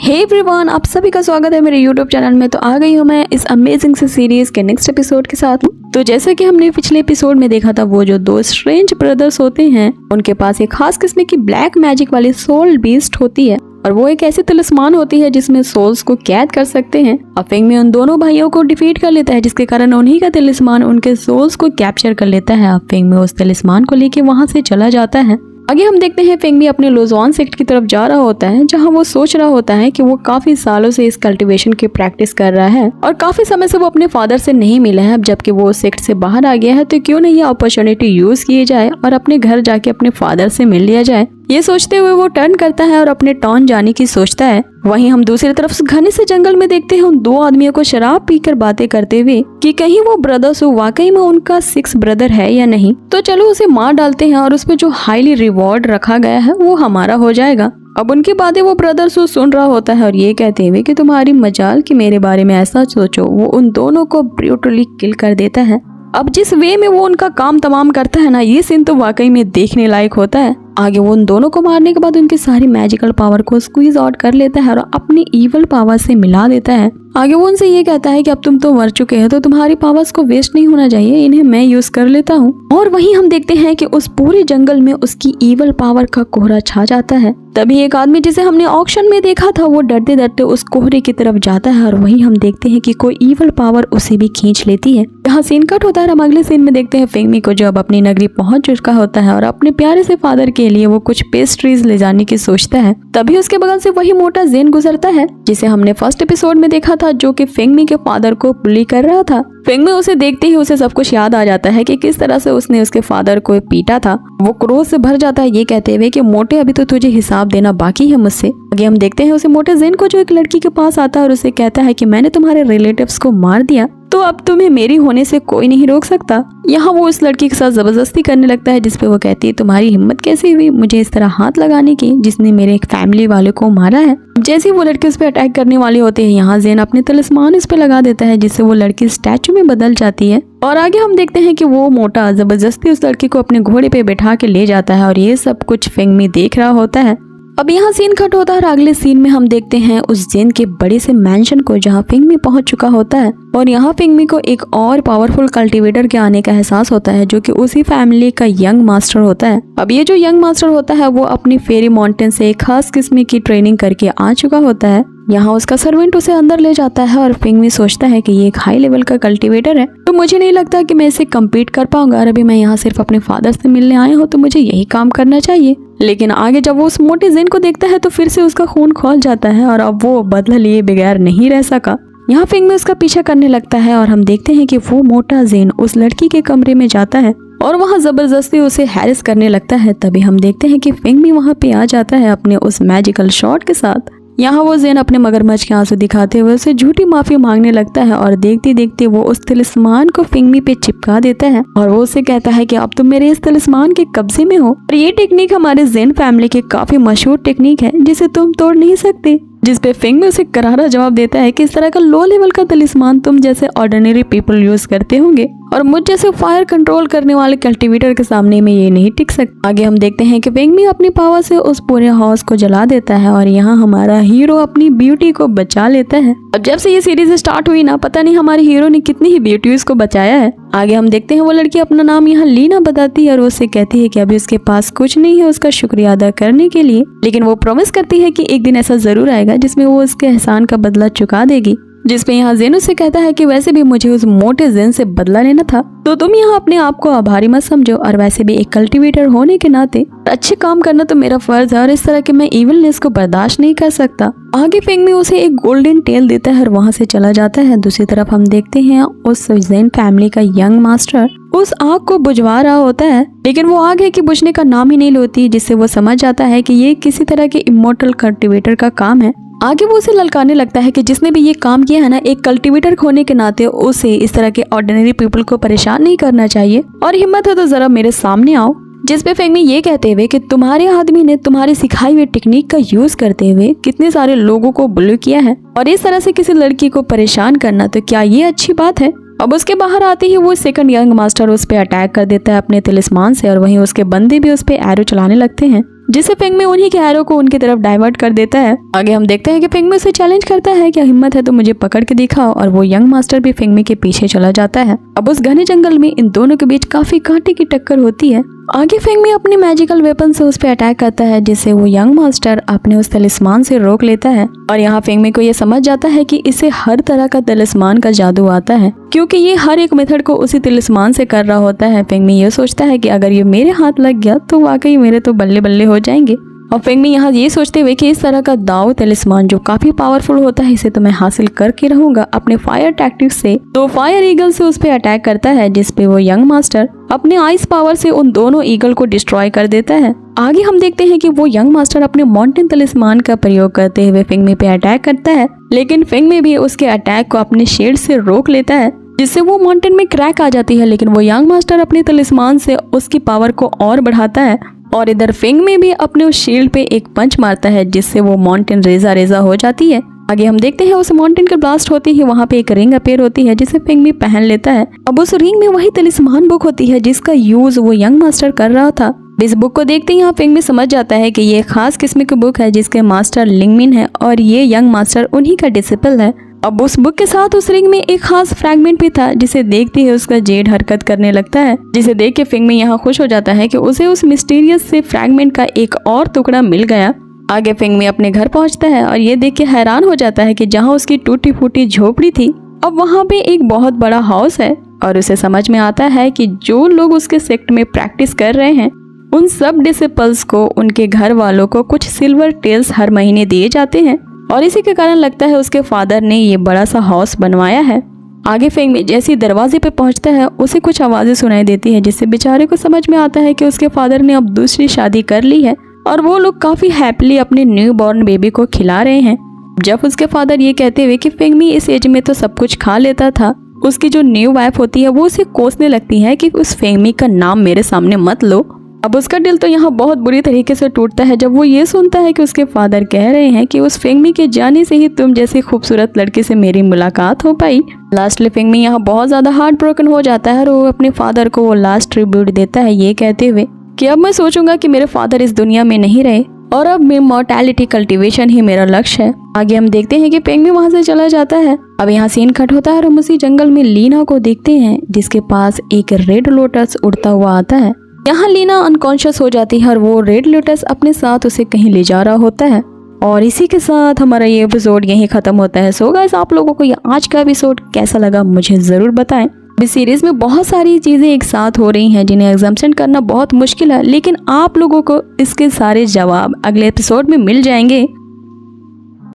Hey everyone, आप सभी का स्वागत है मेरे यूट्यूब चैनल में। तो आ गई हूँ मैं इस अमेजिंग से सीरीज के नेक्स्ट एपिसोड के साथ। तो जैसा कि हमने पिछले एपिसोड में देखा था, वो जो दो स्ट्रेंज ब्रदर्स होते हैं उनके पास एक खास किस्म की ब्लैक मैजिक वाली सोल बीस्ट होती है और वो एक ऐसी तिलिस्मान होती है जिसमें सोल्स को कैद कर सकते हैं। अब फेंगमी उन दोनों भाइयों को डिफीट कर लेता है, जिसके कारण उन्हीं का तिलिस्मान उनके सोल्स को कैप्चर कर लेता है। अब फेंगमी उस तिलिस्मान को लेके वहां से चला जाता है। आगे हम देखते हैं फेंगमी अपने लोजॉन सेक्ट की तरफ जा रहा होता है, जहां वो सोच रहा होता है कि वो काफी सालों से इस कल्टीवेशन की प्रैक्टिस कर रहा है और काफी समय से वो अपने फादर से नहीं मिला है। अब जबकि वो सेक्ट से बाहर आ गया है तो क्यों नहीं ये अपॉर्चुनिटी यूज की जाए और अपने घर जाके अपने फादर से मिल लिया जाए। ये सोचते हुए वो टर्न करता है और अपने टाउन जाने की सोचता है। वहीं हम दूसरी तरफ घने से जंगल में देखते हैं उन दो आदमियों को शराब पीकर बातें करते हुए कि कहीं वो ब्रदर्स वाकई में उनका 6 ब्रदर है या नहीं। तो चलो उसे मार डालते हैं और उसपे जो हाईली रिवॉर्ड रखा गया है वो हमारा हो जाएगा। अब उनकी बातें वो ब्रदर्स सुन रहा होता है और ये कहते हुए कि तुम्हारी मजाल कि मेरे बारे में ऐसा सोचो, वो उन दोनों को ब्रूटली किल कर देता है। अब जिस वे में वो उनका काम तमाम करता है ना, ये सीन तो वाकई में देखने लायक होता है। आगे वो उन दोनों को मारने के बाद उनकी सारी मैजिकल पावर को स्क्वीज आउट कर लेता है और अपनी इवल पावर से मिला देता है। आगे वो उनसे ये कहता है कि अब तुम तो मर चुके हो तो तुम्हारी पावर्स को वेस्ट नहीं होना चाहिए, इन्हें मैं यूज कर लेता हूँ। और वहीं हम देखते हैं कि उस पूरे जंगल में उसकी इवल पावर का कोहरा छा जाता है। तभी एक आदमी जिसे हमने ऑक्शन में देखा था वो डरते डरते उस कोहरे की तरफ जाता है और वहीं हम देखते हैं कि कोई इवल पावर उसे भी खींच लेती है। यहाँ सीन कट होता है। हम अगले सीन में देखते हैं फेंगमी को जो अब अपनी नगरी पहुंच चुका होता है और अपने प्यारे से फादर के लिए वो कुछ पेस्ट्रीज ले जाने की सोचता है। तभी उसके बगल से वही मोटा जेन गुजरता है जिसे हमने फर्स्ट एपिसोड में देखा था, जो कि फेंगमी के फादर को बुली कर रहा था। फेंगमी उसे देखते ही उसे सब कुछ याद आ जाता है कि किस तरह से उसने उसके फादर को पीटा था। वो क्रोध से भर जाता है ये कहते हुए कि मोटे अभी तो तुझे हिसाब देना बाकी है मुझसे। आगे हम देखते हैं उसे मोटे जेन को जो एक लड़की के पास आता है और उसे कहता है कि मैंने तुम्हारे रिलेटिव्स को मार दिया तो अब तुम्हें मेरी होने से कोई नहीं रोक सकता। यहाँ वो उस लड़की के साथ जबरदस्ती करने लगता है, जिसपे वो कहती है तुम्हारी हिम्मत कैसे हुई मुझे इस तरह हाथ लगाने की जिसने मेरे एक फैमिली वाले को मारा है। जैसे ही वो लड़की उस पर अटैक करने वाली होती है, यहाँ जेन अपने तिलिस्मान उस पर लगा देता है जिससे वो लड़की स्टैचू में बदल जाती है। और आगे हम देखते हैं कि वो मोटा जबरदस्ती उस लड़की को अपने घोड़े पे बैठा के ले जाता है और ये सब कुछ फेंगमी देख रहा होता है। अब यहाँ सीन कट होता है और अगले सीन में हम देखते हैं उस जेन के बड़े से मैंशन को जहाँ फेंगमी पहुंच चुका होता है और यहाँ फेंगमी को एक और पावरफुल कल्टीवेटर के आने का एहसास होता है, जो कि उसी फैमिली का यंग मास्टर होता है। अब ये जो यंग मास्टर होता है वो अपनी फेरी माउंटेन से एक खास किस्म की ट्रेनिंग करके आ चुका होता है। यहाँ उसका सर्वेंट उसे अंदर ले जाता है और फेंगमी सोचता है कि ये एक हाई लेवल का कल्टीवेटर है तो मुझे नहीं लगता कि मैं इसे कम्पीट कर पाऊंगा और अभी मैं यहाँ सिर्फ अपने फादर से मिलने आया हूँ तो मुझे यही काम करना चाहिए। लेकिन आगे जब वो उस मोटे जेन को देखता है तो फिर से उसका खून खौल जाता है और अब वो बदला लिए बगैर नहीं रह सका। यहाँ फेंगमी उसका पीछा करने लगता है और हम देखते हैं कि वो मोटा जेन उस लड़की के कमरे में जाता है और वहाँ जबरदस्ती उसे हैरेस करने लगता है। तभी हम देखते हैं कि फेंगमी वहाँ पे आ जाता है अपने उस मैजिकल शॉट के साथ। यहाँ वो जेन अपने मगरमच्छ के आंसू दिखाते हुए उसे झूठी माफी मांगने लगता है और देखते देखते वो उस तिलिस्मान को फेंगमी पे चिपका देता है और वो उसे कहता है कि अब तुम मेरे इस तिलिस्मान के कब्जे में हो। और ये टेक्निक हमारे जेन फैमिली की काफी मशहूर टेक्निक है जिसे तुम तोड़ नहीं सकते। जिसपे फेंगमी उसे करारा जवाब देता है कि इस तरह का लो लेवल का तिलिस्मान तुम जैसे ऑर्डिनरी पीपल यूज करते होंगे और मुझ जैसे फायर कंट्रोल करने वाले कल्टीवेटर के सामने में ये नहीं टिक सकता। आगे हम देखते हैं कि फेंगमी अपनी पावर से उस पूरे हाउस को जला देता है और यहाँ हमारा हीरो अपनी ब्यूटी को बचा लेता है। अब जब से ये सीरीज स्टार्ट हुई ना, पता नहीं हमारे हीरो ने कितनी ही ब्यूटीज को बचाया है। आगे हम देखते हैं वो लड़की अपना नाम यहाँ लीना बताती है और उससे कहती है कि अभी उसके पास कुछ नहीं है उसका शुक्रिया अदा करने के लिए, लेकिन वो प्रॉमिस करती है कि एक दिन ऐसा जरूर आएगा जिसमें वो उसके एहसान का बदला चुका देगी। जिसपे यहाँ जेन उससे कहता है कि वैसे भी मुझे उस मोटे जेन से बदला लेना था तो तुम यहाँ अपने आप को आभारी मत समझो और वैसे भी एक कल्टीवेटर होने के नाते अच्छे काम करना तो मेरा फर्ज है और इस तरह के मैं इविलनेस को बर्दाश्त नहीं कर सकता। आगे फेंगमी उसे एक गोल्डन टेल देता है और वहाँ से चला जाता है। दूसरी तरफ हम देखते हैं उस जेन फैमिली का यंग मास्टर उस आग को बुझवा रहा होता है, लेकिन वो आग है कि बुझने का नाम ही नहीं लेती, जिससे वो समझ जाता है कि ये किसी तरह के इमोर्टल कल्टीवेटर का काम है। आगे वो उसे ललकारने लगता है कि जिसने भी ये काम किया है ना, एक कल्टीवेटर होने के नाते उसे इस तरह के ऑर्डिनरी पीपल को परेशान नहीं करना चाहिए और हिम्मत है तो जरा मेरे सामने आओ। जिस पे फेंगमी ये कहते हुए कि तुम्हारे आदमी ने तुम्हारी सिखाई हुई टेक्निक का यूज करते हुए कितने सारे लोगों को बुली किया है और इस तरह से किसी लड़की को परेशान करना तो क्या ये अच्छी बात है। अब उसके बाहर आते ही वो सेकंड यंग मास्टर उस पे अटैक कर देता है अपने तिलिस्मान से और वहीं उसके बंदे भी उस पे एरो चलाने लगते हैं। जिससे फेंगमी उन्हीं के एरो को उनकी तरफ डाइवर्ट कर देता है। आगे हम देखते हैं कि फेंगमी उसे चैलेंज करता है, क्या हिम्मत है तो मुझे पकड़ के दिखाओ, और वो यंग मास्टर भी फेंगमी के पीछे चला जाता है। अब उस घने जंगल में इन दोनों के बीच काफी कांटे की टक्कर होती है। आगे फेंगमी अपनी मैजिकल वेपन से उस पर अटैक करता है, जिससे वो यंग मास्टर अपने उस तलिस्मान से रोक लेता है। और यहाँ फेंगमी को ये समझ जाता है कि इसे हर तरह का तलिस्मान का जादू आता है, क्योंकि ये हर एक मेथड को उसी तलिस्मान से कर रहा होता है। फेंगमी ये सोचता है कि अगर ये मेरे हाथ लग गया तो वाकई मेरे तो बल्ले बल्ले हो जाएंगे। और फेंगमी यहाँ ये सोचते हुए कि इस तरह का दाव तलिस्मान जो काफी पावरफुल होता है, इसे तो मैं हासिल करके रहूंगा अपने फायर टैक्टिक्स से, तो फायर ईगल से उस पे अटैक करता है, जिसपे वो यंग मास्टर अपने आइस पावर से उन दोनों ईगल को डिस्ट्रॉय कर देता है। आगे हम देखते हैं कि वो यंग मास्टर अपने माउंटेन तलिस्मान का प्रयोग करते हुए फेंगमी पे अटैक करता है, लेकिन फेंगमी भी उसके अटैक को अपने शेड से रोक लेता है, जिससे वो माउंटेन में क्रैक आ जाती है। लेकिन वो यंग मास्टर अपने तलिस्मान से उसकी पावर को और बढ़ाता है, और इधर फेंगमी भी अपने उस शील्ड पे एक पंच मारता है, जिससे वो माउंटेन रेजा रेजा हो जाती है। आगे हम देखते हैं उस माउंटेन के ब्लास्ट होते ही वहाँ पे एक रिंग अपीयर होती है, जिसे फेंगमी पहन लेता है। अब उस रिंग में वही तलिस्मान बुक होती है जिसका यूज वो यंग मास्टर कर रहा था। इस बुक को देखते ही यहाँ फेंगमी समझ जाता है कि ये खास किस्म की बुक है, जिसके मास्टर लिंगमिन है और ये यंग मास्टर उन्हीं का डिसिपल है। अब उस बुक के साथ उस रिंग में एक खास फ्रैगमेंट भी था, जिसे देखते ही उसका जेड हरकत करने लगता है, जिसे देख के फेंगमी यहाँ खुश हो जाता है कि उसे उस मिस्टीरियस से फ्रैगमेंट का एक और टुकड़ा मिल गया। आगे फेंगमी अपने घर पहुंचता है और ये देख के हैरान हो जाता है कि जहाँ उसकी टूटी फूटी झोपड़ी थी, अब वहाँ पे एक बहुत बड़ा हाउस है। और उसे समझ में आता है कि जो लोग उसके सेक्ट में प्रैक्टिस कर रहे हैं, उन सब डिसिपल्स को उनके घर वालों को कुछ सिल्वर टेल्स हर महीने दिए जाते हैं, और इसी के कारण लगता है उसके फादर ने ये बड़ा सा हाउस बनवाया है। आगे फेंगमी जैसे दरवाजे पे पहुंचता है, उसे कुछ आवाजें सुनाई देती है, जिससे बेचारे को समझ में आता है कि उसके फादर ने अब दूसरी शादी कर ली है, और वो लोग काफी हैप्पीली अपने न्यू बॉर्न बेबी को खिला रहे हैं। जब उसके फादर ये कहते हुए कि फेंगमी इस एज में तो सब कुछ खा लेता था, उसकी जो न्यू वाइफ होती है वो उसे कोसने लगती है कि उस फेंगमी का नाम मेरे सामने मत लो। अब उसका दिल तो यहाँ बहुत बुरी तरीके से टूटता है जब वो ये सुनता है कि उसके फादर कह रहे हैं कि उस फेंगमी के जाने से ही तुम जैसी खूबसूरत लड़की से मेरी मुलाकात हो पाई। लास्टली फेंगमी यहाँ बहुत ज्यादा हार्ट ब्रोकन हो जाता है और वो अपने फादर को वो लास्ट ट्रिब्यूट देता है, ये कहते हुए कि अब मैं सोचूंगा कि मेरे फादर इस दुनिया में नहीं रहे और अब मैं मॉर्टैलिटी कल्टीवेशन ही मेरा लक्ष्य है। आगे हम देखते हैं कि फेंगमी वहाँ से चला जाता है। अब यहाँ सीन कट होता है और हम उसी जंगल में लीना को देखते हैं, जिसके पास एक रेड लोटस उड़ता हुआ आता है। यहाँ लीना अनकॉन्शियस हो जाती है और वो रेड लोटस अपने साथ उसे कहीं ले जा रहा होता है। और इसी के साथ हमारा ये एपिसोड यहीं खत्म होता है। सो गाइस, आप लोगों को ये आज का एपिसोड कैसा लगा मुझे जरूर बताएं। इस सीरीज में बहुत सारी चीजें एक साथ हो रही हैं जिन्हें एग्जाम्पशन करना बहुत मुश्किल है, लेकिन आप लोगों को इसके सारे जवाब अगले एपिसोड में मिल जाएंगे।